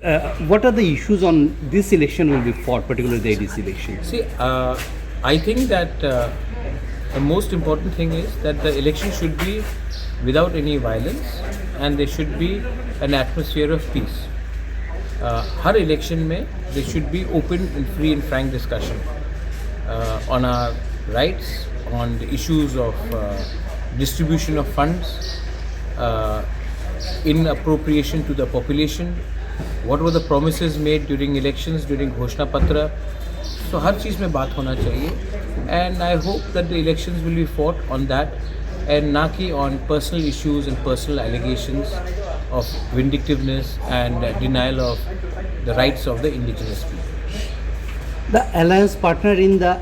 What are the issues on this election will be fought, particularly the ADC election? See, I think that the most important thing is that the election should be without any violence and there should be an atmosphere of peace. Her election में there should be open and free and frank discussion on our rights, on the issues of distribution of funds, in appropriation to the population, what were the promises made during elections, during घोषणा पत्र. So हर चीज़ में बात होना चाहिए and I hope that the elections will be fought on that and ना कि on personal issues and personal allegations of vindictiveness and denial of the rights of the indigenous people. The alliance partner in the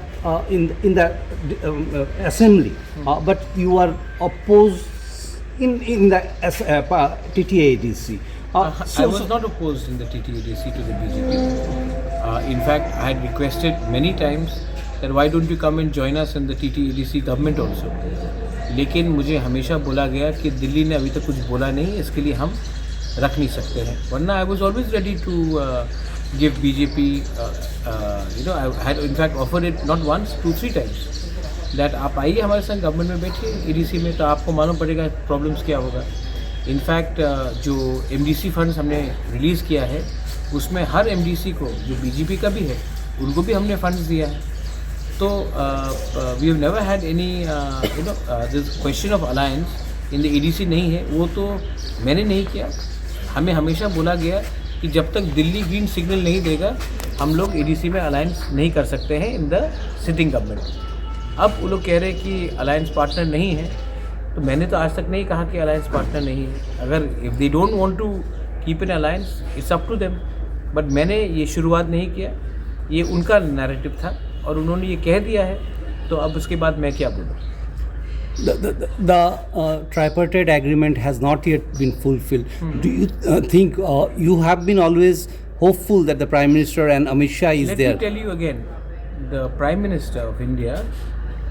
assembly, but you are opposed in the TTADC. I was not opposed in the TTADC to the BJP. In fact, I had requested many times that why don't you come and join us in the TTADC government also. लेकिन मुझे हमेशा बोला गया कि दिल्ली ने अभी तक कुछ बोला नहीं, इसके लिए हम रख नहीं सकते हैं. वरना I was always ready to give BJP, I had in fact offered it not once, 2-3 times. That आप आइए हमारे संग गवर्नमेंट में बैठिए EDC में, तो आपको मालूम पड़ेगा प्रॉब्लम्स क्या होगा. इनफैक्ट जो MDC फंड्स हमने रिलीज़ किया है उसमें हर MDC को जो BJP का भी है उनको भी हमने फंड्स दिया है. तो we have never had any this question of alliance in the EDC नहीं है, वो तो मैंने नहीं किया. हमें हमेशा बोला गया कि जब तक दिल्ली ग्रीन सिग्नल नहीं देगा हम लोग EDC में अलायंस नहीं कर सकते हैं इन द सिटिंग गवर्नमेंट. अब वो लोग कह रहे हैं कि अलायंस पार्टनर नहीं है, तो मैंने तो आज तक नहीं कहा कि अलायंस पार्टनर नहीं है. अगर if they don't want to keep an alliance it's up to them, but मैंने ये शुरुआत नहीं किया, ये उनका नैरेटिव था और उन्होंने ये कह दिया है, तो अब उसके बाद मैं क्या बोलूँ. The tripartite agreement has not yet been fulfilled. Do you think you have been always hopeful that the Prime Minister and Amit Shah is there? Let me tell you again, the Prime Minister of India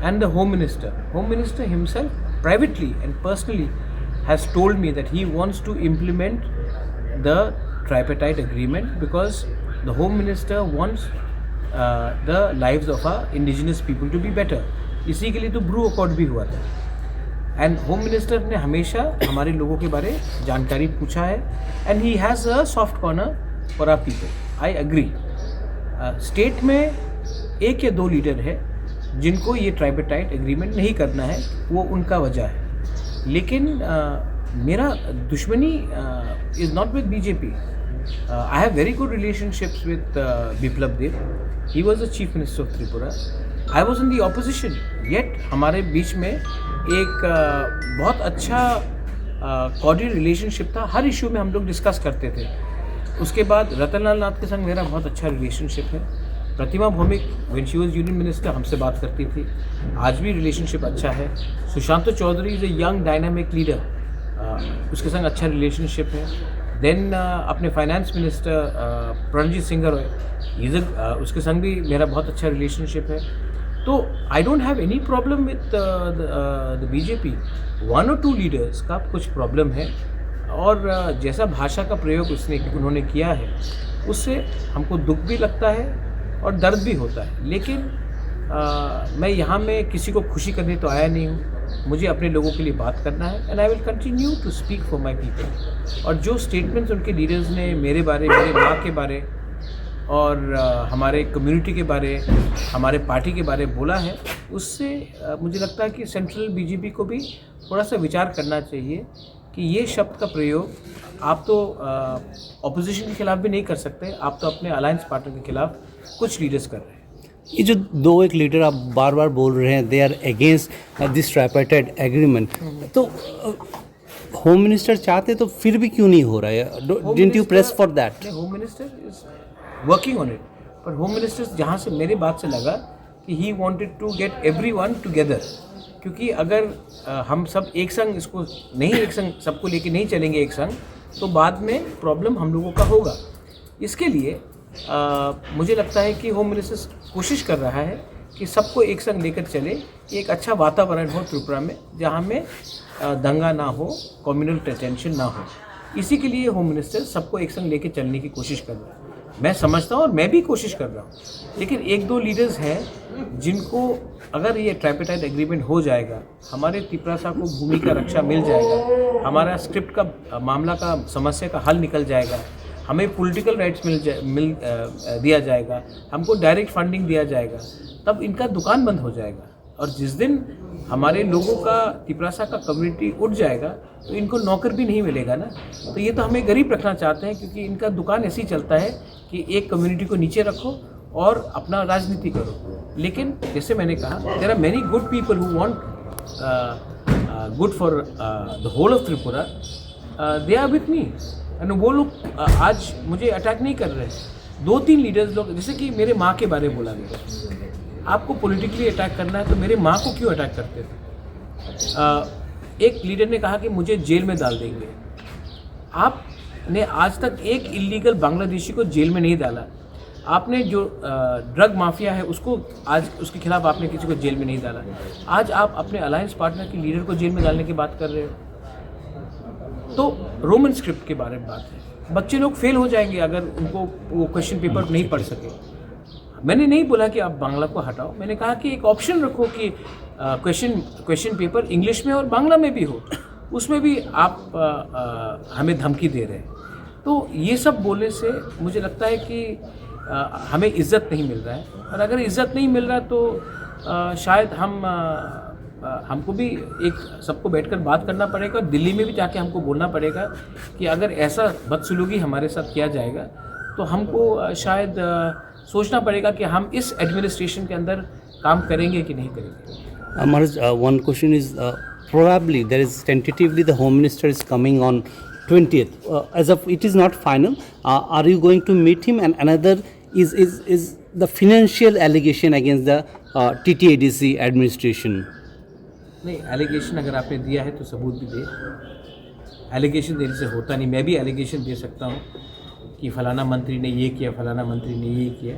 and the Home Minister himself privately and personally has told me that he wants to implement the tripartite agreement because the Home Minister wants the lives of our indigenous people to be better. इसी के लिए तो Bru accord भी हुआ था. And home minister ने हमेशा हमारे लोगों के बारे जानकारी पूछा है and he has a soft corner for our people. I agree. State में 1 या 2 लीडर है जिनको ये ट्राइपार्टाइट एग्रीमेंट नहीं करना है, वो उनका वजह है. लेकिन मेरा दुश्मनी is not with BJP. I have very good relationships with Biplab Dev. He was the Chief Minister of Tripura. I was in the opposition. Yet हमारे बीच में एक बहुत अच्छा cordial relationship था. हर इशू में हम लोग डिस्कस करते थे. उसके बाद रतनलाल नाथ के संग मेरा बहुत अच्छा रिलेशनशिप है. प्रतिमा Bhowmik when she was Union Minister हमसे बात करती थी. आज भी रिलेशनशिप अच्छा है. Sushant Chaudhary is a young dynamic leader. उसके संग अच्छा रिलेशनशिप है. देन अपने फाइनेंस मिनिस्टर प्रणजीत सिंह रॉय, उसके संग भी मेरा बहुत अच्छा रिलेशनशिप है. तो I don't have any problem with the BJP. 1 or 2 leaders का कुछ प्रॉब्लम है और जैसा भाषा का प्रयोग उन्होंने किया है उससे हमको दुख भी लगता है और दर्द भी होता है. लेकिन मैं यहाँ में किसी को खुशी करने तो आया नहीं हूँ. मुझे अपने लोगों के लिए बात करना है and I will continue to speak for my people. और जो स्टेटमेंट्स उनके लीडर्स ने मेरे बारे, मेरे माँ के बारे और हमारे कम्युनिटी के बारे, हमारे पार्टी के बारे बोला है, उससे मुझे लगता है कि सेंट्रल BJP को भी थोड़ा सा विचार करना चाहिए कि ये शब्द का प्रयोग आप तो ऑपोजिशन के खिलाफ भी नहीं कर सकते, आप तो अपने अलायंस पार्टनर के खिलाफ कुछ लीडर्स कर रहे हैं. ये जो 2-1 लीडर आप बार बार बोल रहे हैं, they are against this tripartite agreement, तो होम मिनिस्टर चाहते तो फिर भी क्यों नहीं हो रहा है? Didn't you press for that? Home minister is working on it. पर होम मिनिस्टर जहाँ से मेरे बात से लगा कि he wanted to get everyone together, क्योंकि अगर हम सब एक संग इसको नहीं, एक संग सबको लेके नहीं चलेंगे एक संग, तो बाद में प्रॉब्लम हम लोगों का होगा. इसके लिए मुझे लगता है कि होम मिनिस्टर कोशिश कर रहा है कि सबको एक संग लेकर चले, एक अच्छा वातावरण हो त्रिपुरा में जहाँ में दंगा ना हो, कम्युनल टेंशन ना हो. इसी के लिए होम मिनिस्टर सबको एक संग लेके चलने की कोशिश कर रहा है। मैं समझता हूँ और मैं भी कोशिश कर रहा हूँ, लेकिन एक दो लीडर्स हैं जिनको अगर ये ट्राइपेटाइट एग्रीमेंट हो जाएगा, हमारे त्रिपुरा को भूमि का रक्षा मिल जाएगा, हमारा स्क्रिप्ट का मामला का समस्या का हल निकल जाएगा, हमें पॉलिटिकल राइट्स दिया जाएगा, हमको डायरेक्ट फंडिंग दिया जाएगा, तब इनका दुकान बंद हो जाएगा। और जिस दिन हमारे लोगों का त्रिपुरा का कम्युनिटी उठ जाएगा तो इनको नौकर भी नहीं मिलेगा ना। तो ये तो हमें गरीब रखना चाहते हैं, क्योंकि इनका दुकान ऐसे ही चलता है कि एक कम्युनिटी को नीचे रखो और अपना राजनीति करो। लेकिन जैसे मैंने कहा, there are many good people who want good for the whole of Tripura, they are with me, and वो लोग आज मुझे अटैक नहीं कर रहे। 2-3 लीडर्स लोग, जैसे कि मेरे माँ के बारे में बोला गया, आपको पॉलिटिकली अटैक करना है तो मेरे माँ को क्यों अटैक करते थे? एक लीडर ने कहा कि मुझे जेल में डाल देंगे। आपने आज तक एक इलीगल बांग्लादेशी को जेल में नहीं डाला। आपने जो ड्रग माफिया है उसको आज उसके खिलाफ आपने किसी को जेल में नहीं डाला। आज आप अपने अलायंस पार्टनर के लीडर को जेल में डालने की बात कर रहे हो। तो रोमन स्क्रिप्ट के बारे में बात है, बच्चे लोग फेल हो जाएंगे अगर उनको वो क्वेश्चन पेपर नहीं पढ़ सके। मैंने नहीं बोला कि आप बांग्ला को हटाओ, मैंने कहा कि एक ऑप्शन रखो कि क्वेश्चन पेपर इंग्लिश में और बांग्ला में भी हो, उसमें भी आप हमें धमकी दे रहे हैं। तो ये सब बोलने से मुझे लगता है कि हमें इज़्ज़त नहीं मिल रहा है, और अगर इज़्ज़त नहीं मिल रहा तो शायद हमको भी एक सबको बैठकर बात करना पड़ेगा, और दिल्ली में भी जाके हमको बोलना पड़ेगा कि अगर ऐसा बदसलूकी हमारे साथ किया जाएगा तो हमको शायद सोचना पड़ेगा कि हम इस एडमिनिस्ट्रेशन के अंदर काम करेंगे कि नहीं करेंगे। Maharaj, one question is probably there is tentatively the Home Minister is coming on 20th. As of it is not final. Are you going to meet him? And another is the financial allegation against the TTADC administration. नहीं, allegation अगर आपने दिया है तो सबूत भी दे। Allegation देने से होता नहीं। मैं भी एलिगेशन दे सकता हूँ कि फलाना मंत्री ने ये किया, फलाना मंत्री ने ये किया,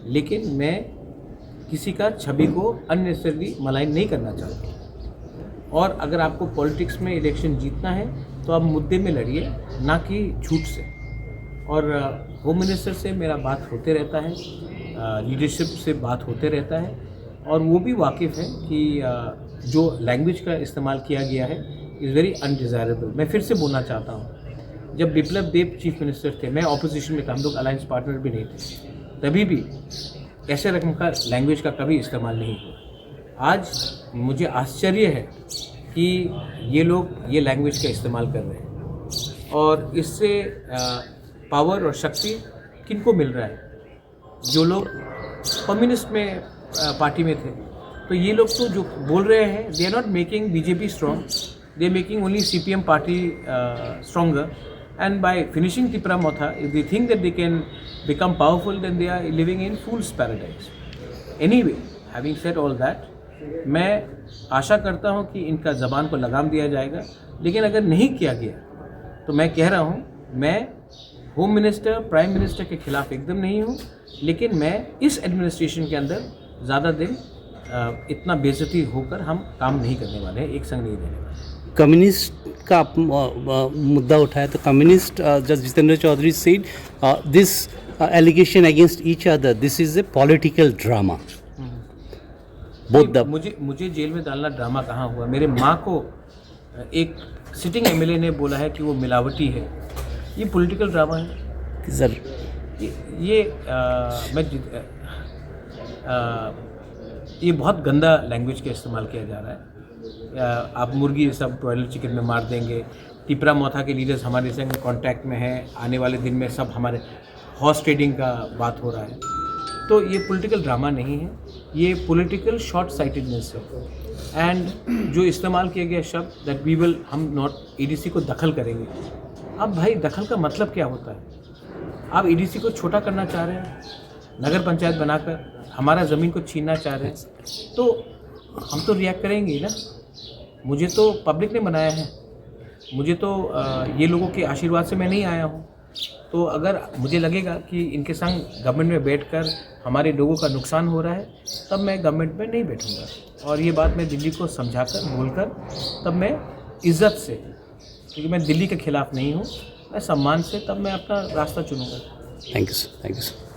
लेकिन मैं किसी का छवि को अननेसेसरली मलाइन नहीं करना चाहता। और अगर आपको पॉलिटिक्स में इलेक्शन जीतना है तो आप मुद्दे में लड़िए, ना कि झूठ से। और होम मिनिस्टर से मेरा बात होते रहता है, लीडरशिप से बात होते रहता है, और वो भी वाकिफ़ है कि जो लैंग्वेज का इस्तेमाल किया गया है इज़ वेरी अनडिज़ायरेबल। मैं फिर से बोलना चाहता हूँ, जब बिप्लब देब चीफ मिनिस्टर थे, मैं ऑपोजिशन में था, हम लोग अलायंस पार्टनर भी नहीं थे, तभी भी ऐसे रकम का लैंग्वेज का कभी इस्तेमाल नहीं हुआ। आज मुझे आश्चर्य है कि ये लोग ये लैंग्वेज का इस्तेमाल कर रहे हैं, और इससे पावर और शक्ति किनको मिल रहा है? जो लोग कम्युनिस्ट में पार्टी में थे, तो ये लोग तो जो बोल रहे हैं, they are not making BJP strong, they are making only CPM party stronger. And by finishing Tripura Motha, if they think that they can become powerful, then they are living in fool's paradise. Anyway, having said all that, मैं आशा करता हूँ कि इनका ज़बान को लगाम दिया जाएगा, लेकिन अगर नहीं किया गया तो मैं कह रहा हूँ, मैं होम मिनिस्टर, प्राइम मिनिस्टर के खिलाफ एकदम नहीं हूँ, लेकिन मैं इस एडमिनिस्ट्रेशन के अंदर ज़्यादा दिन इतना बेइज्जती होकर हम काम नहीं करने वाले हैं, एक संग नहीं रहने वाले। कम्युनिस्ट का आप मुद्दा उठाया तो कम्युनिस्ट जज Jitendra Chaudhary said this allegation against each other, this is a political drama. मुझे जेल में डालना ड्रामा कहाँ हुआ? मेरे माँ को एक सिटिंग MLA ने बोला है कि वो मिलावटी है, ये पॉलिटिकल ड्रामा है सर। ये बहुत गंदा लैंग्वेज का इस्तेमाल किया जा रहा है। आप मुर्गी सब ब्रॉयलर चिकन में मार देंगे। टिपरा मोथा के लीडर्स हमारे संग कांटेक्ट में हैं, आने वाले दिन में सब हमारे हॉर्स ट्रेडिंग का बात हो रहा है। तो ये पॉलिटिकल ड्रामा नहीं है, ये पॉलिटिकल शॉर्ट साइटेडनेस है। एंड जो इस्तेमाल किया गया शब्द दैट वी विल, हम नॉट EDC को दखल करेंगे। अब भाई दखल का मतलब क्या होता है? आप EDC को छोटा करना चाह रहे हैं, नगर पंचायत बनाकर हमारा ज़मीन को छीनना चाह रहे हैं, तो हम तो रिएक्ट करेंगे ही ना। मुझे तो पब्लिक ने बनाया है, मुझे तो ये लोगों के आशीर्वाद से मैं नहीं आया हूँ। तो अगर मुझे लगेगा कि इनके संग गवर्नमेंट में बैठकर हमारे लोगों का नुकसान हो रहा है, तब मैं गवर्नमेंट में नहीं बैठूँगा। और ये बात मैं दिल्ली को समझाकर बोलकर तब मैं इज़्ज़त से, क्योंकि मैं दिल्ली के ख़िलाफ़ नहीं हूँ, मैं सम्मान से तब मैं अपना रास्ता चुनूंगा। Thank you sir, thank you sir.